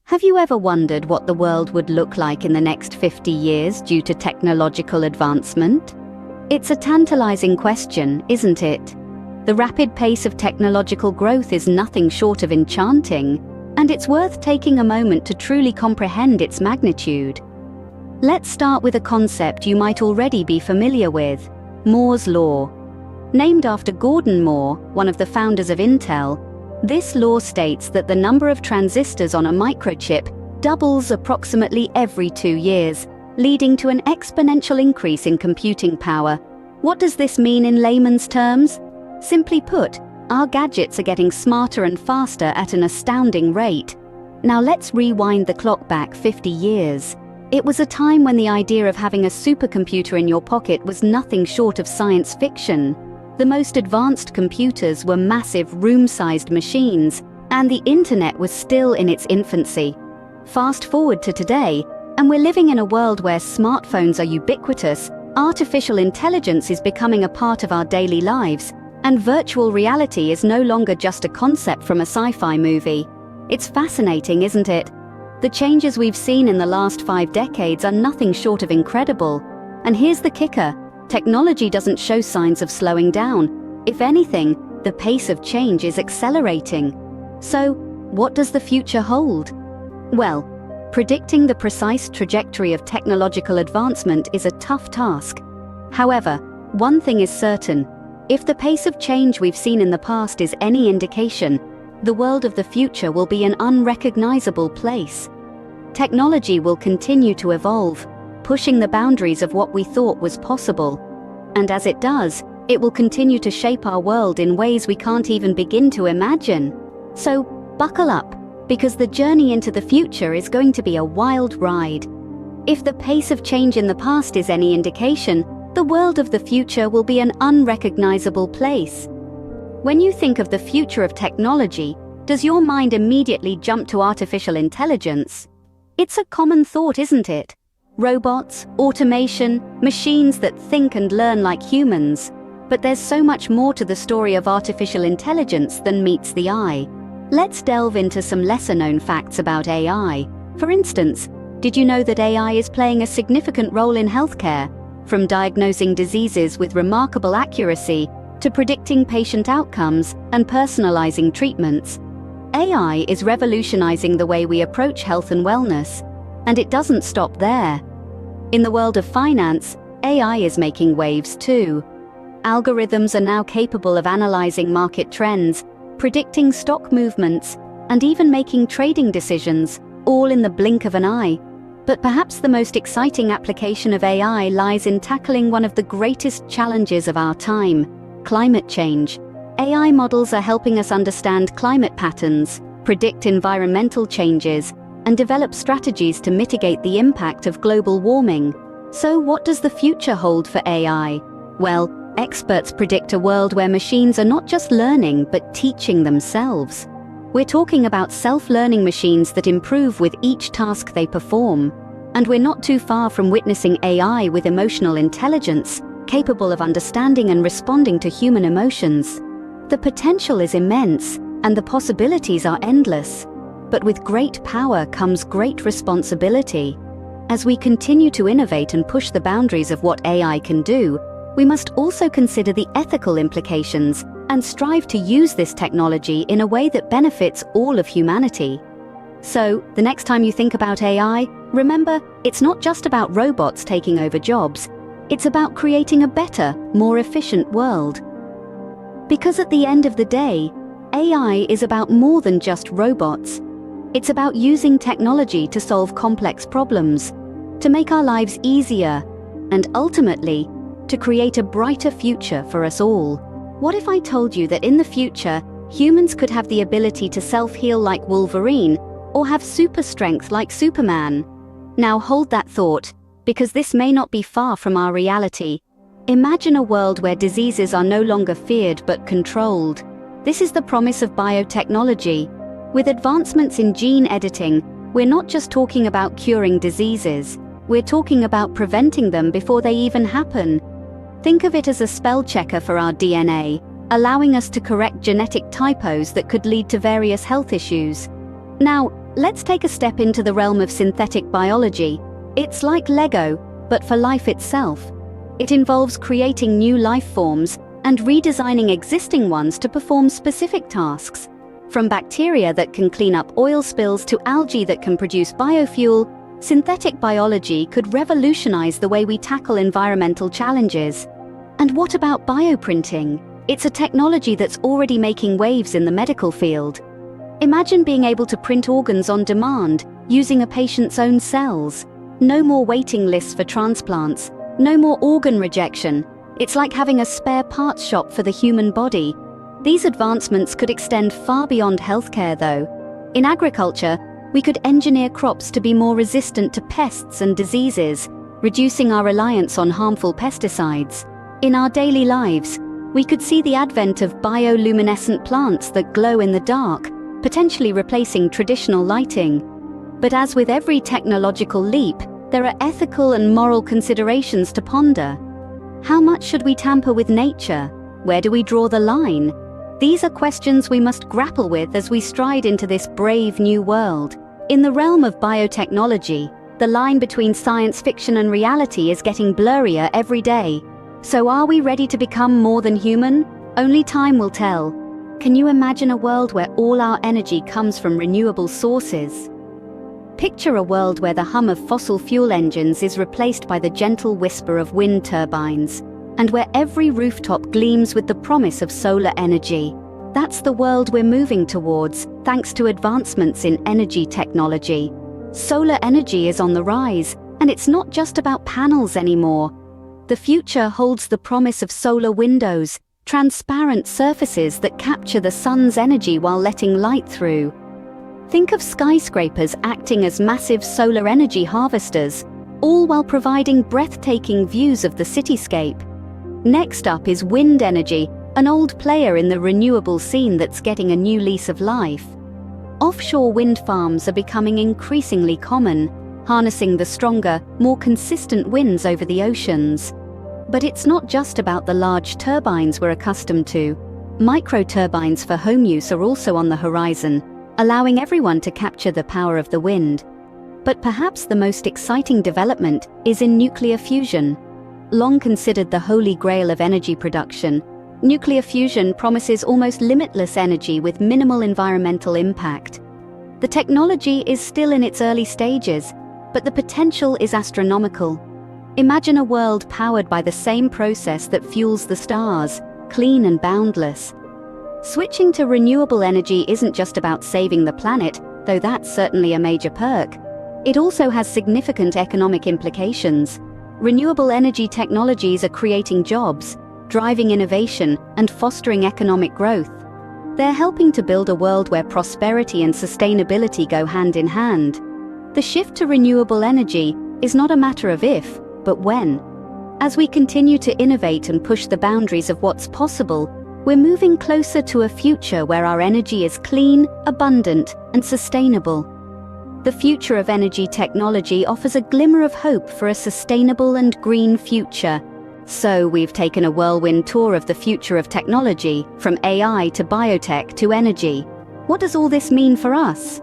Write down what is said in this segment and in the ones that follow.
Have you ever wondered what the world would look like in the next 50 years due to technological advancement? It's a tantalizing question, isn't it? The rapid pace of technological growth is nothing short of enchanting, and it's worth taking a moment to truly comprehend its magnitude. Let's start with a concept you might already be familiar with: Moore's Law. Named after Gordon Moore, one of the founders of Intel, this law states that the number of transistors on a microchip doubles approximately every 2 years, leading to an exponential increase in computing power. What does this mean in layman's terms? Simply put, our gadgets are getting smarter and faster at an astounding rate. Now let's rewind the clock back 50 years. It was a time when the idea of having a supercomputer in your pocket was nothing short of science fiction. The most advanced computers were massive room-sized machines, and the internet was still in its infancy. Fast forward to today, and we're living in a world where smartphones are ubiquitous, artificial intelligence is becoming a part of our daily lives, and virtual reality is no longer just a concept from a sci-fi movie. It's fascinating, isn't it? The changes we've seen in the last 5 decades are nothing short of incredible. And here's the kicker: technology doesn't show signs of slowing down. If anything, the pace of change is accelerating. So, what does the future hold? Well, predicting the precise trajectory of technological advancement is a tough task. However, one thing is certain: if the pace of change we've seen in the past is any indication, the world of the future will be an unrecognizable place. Technology will continue to evolve, pushing the boundaries of what we thought was possible. And as it does, it will continue to shape our world in ways we can't even begin to imagine. So, buckle up, because the journey into the future is going to be a wild ride. If the pace of change in the past is any indication, the world of the future will be an unrecognizable place. When you think of the future of technology, does your mind immediately jump to artificial intelligence? It's a common thought, isn't it? Robots, automation, machines that think and learn like humans. But there's so much more to the story of artificial intelligence than meets the eye. Let's delve into some lesser-known facts about AI. For instance, did you know that AI is playing a significant role in healthcare? From diagnosing diseases with remarkable accuracy to predicting patient outcomes and personalizing treatments, AI is revolutionizing the way we approach health and wellness. And it doesn't stop there. In the world of finance, AI is making waves too. Algorithms are now capable of analyzing market trends, predicting stock movements, and even making trading decisions, all in the blink of an eye. But perhaps the most exciting application of AI lies in tackling one of the greatest challenges of our time: climate change. AI models are helping us understand climate patterns, predict environmental changes, and develop strategies to mitigate the impact of global warming. So what does the future hold for AI? Well, experts predict a world where machines are not just learning, but teaching themselves. We're talking about self-learning machines that improve with each task they perform. And we're not too far from witnessing AI with emotional intelligence, capable of understanding and responding to human emotions. The potential is immense, and the possibilities are endless. But with great power comes great responsibility. As we continue to innovate and push the boundaries of what AI can do, we must also consider the ethical implications and strive to use this technology in a way that benefits all of humanity. So, the next time you think about AI, remember, it's not just about robots taking over jobs. It's about creating a better, more efficient world. Because at the end of the day, AI is about more than just robots. It's about using technology to solve complex problems, to make our lives easier, and ultimately, to create a brighter future for us all. What if I told you that in the future, humans could have the ability to self-heal like Wolverine, or have super strength like Superman? Now hold that thought, because this may not be far from our reality. Imagine a world where diseases are no longer feared but controlled. This is the promise of biotechnology. With advancements in gene editing, we're not just talking about curing diseases, we're talking about preventing them before they even happen. Think of it as a spell checker for our DNA, allowing us to correct genetic typos that could lead to various health issues. Now, Let's take a step into the realm of synthetic biology. It's like Lego, but for life itself. It involves creating new life forms and redesigning existing ones to perform specific tasks. From bacteria that can clean up oil spills to algae that can produce biofuel, synthetic biology could revolutionize the way we tackle environmental challenges. And what about bioprinting? It's a technology that's already making waves in the medical field. Imagine being able to print organs on demand, using a patient's own cells. No more waiting lists for transplants, no more organ rejection. It's like having a spare parts shop for the human body. These advancements could extend far beyond healthcare, though. In agriculture, we could engineer crops to be more resistant to pests and diseases, reducing our reliance on harmful pesticides. In our daily lives, we could see the advent of bioluminescent plants that glow in the dark, potentially replacing traditional lighting. But as with every technological leap, there are ethical and moral considerations to ponder. How much should we tamper with nature? Where do we draw the line? These are questions we must grapple with as we stride into this brave new world. In the realm of biotechnology, the line between science fiction and reality is getting blurrier every day. So are we ready to become more than human? Only time will tell. Can you imagine a world where all our energy comes from renewable sources? Picture a world where the hum of fossil fuel engines is replaced by the gentle whisper of wind turbines, and where every rooftop gleams with the promise of solar energy. That's the world we're moving towards, thanks to advancements in energy technology. Solar energy is on the rise, and it's not just about panels anymore. The future holds the promise of solar windows, transparent surfaces that capture the sun's energy while letting light through. Think of skyscrapers acting as massive solar energy harvesters, all while providing breathtaking views of the cityscape. Next up is wind energy, an old player in the renewable scene that's getting a new lease of life. Offshore wind farms are becoming increasingly common, harnessing the stronger, more consistent winds over the oceans. But it's not just about the large turbines we're accustomed to. Microturbines for home use are also on the horizon, allowing everyone to capture the power of the wind. But perhaps the most exciting development is in nuclear fusion. Long considered the holy grail of energy production, nuclear fusion promises almost limitless energy with minimal environmental impact. The technology is still in its early stages, but the potential is astronomical. Imagine a world powered by the same process that fuels the stars, clean and boundless. Switching to renewable energy isn't just about saving the planet, though that's certainly a major perk. It also has significant economic implications. Renewable energy technologies are creating jobs, driving innovation, and fostering economic growth. They're helping to build a world where prosperity and sustainability go hand in hand. The shift to renewable energy is not a matter of if, but when. As we continue to innovate and push the boundaries of what's possible, we're moving closer to a future where our energy is clean, abundant, and sustainable. The future of energy technology offers a glimmer of hope for a sustainable and green future. So we've taken a whirlwind tour of the future of technology, from AI to biotech to energy. What does all this mean for us?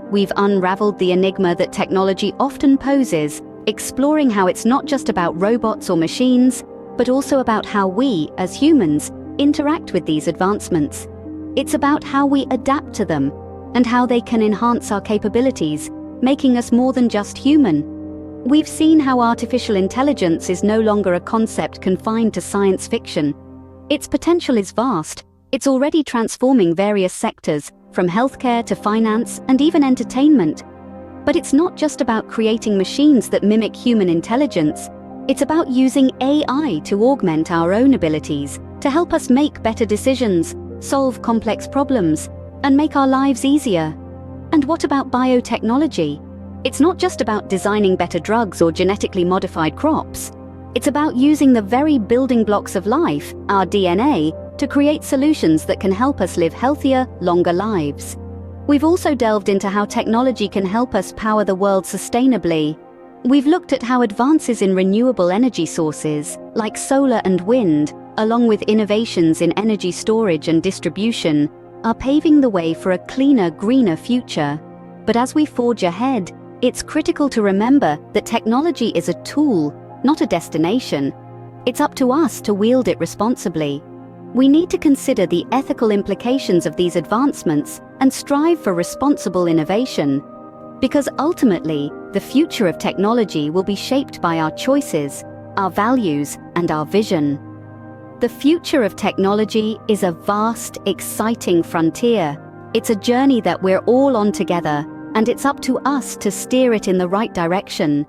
We've unraveled the enigma that technology often poses, exploring how it's not just about robots or machines, but also about how we, as humans, interact with these advancements. It's about how we adapt to them, and how they can enhance our capabilities, making us more than just human. We've seen how artificial intelligence is no longer a concept confined to science fiction. Its potential is vast. It's already transforming various sectors, from healthcare to finance and even entertainment. But it's not just about creating machines that mimic human intelligence. It's about using AI to augment our own abilities, to help us make better decisions, solve complex problems, and make our lives easier. And what about biotechnology? It's not just about designing better drugs or genetically modified crops. It's about using the very building blocks of life, our DNA, to create solutions that can help us live healthier, longer lives. We've also delved into how technology can help us power the world sustainably. We've looked at how advances in renewable energy sources, like solar and wind, along with innovations in energy storage and distribution, are paving the way for a cleaner, greener future. But as we forge ahead, it's critical to remember that technology is a tool, not a destination. It's up to us to wield it responsibly. We need to consider the ethical implications of these advancements and strive for responsible innovation. Because ultimately, the future of technology will be shaped by our choices, our values, and our vision. The future of technology is a vast, exciting frontier. It's a journey that we're all on together, and it's up to us to steer it in the right direction.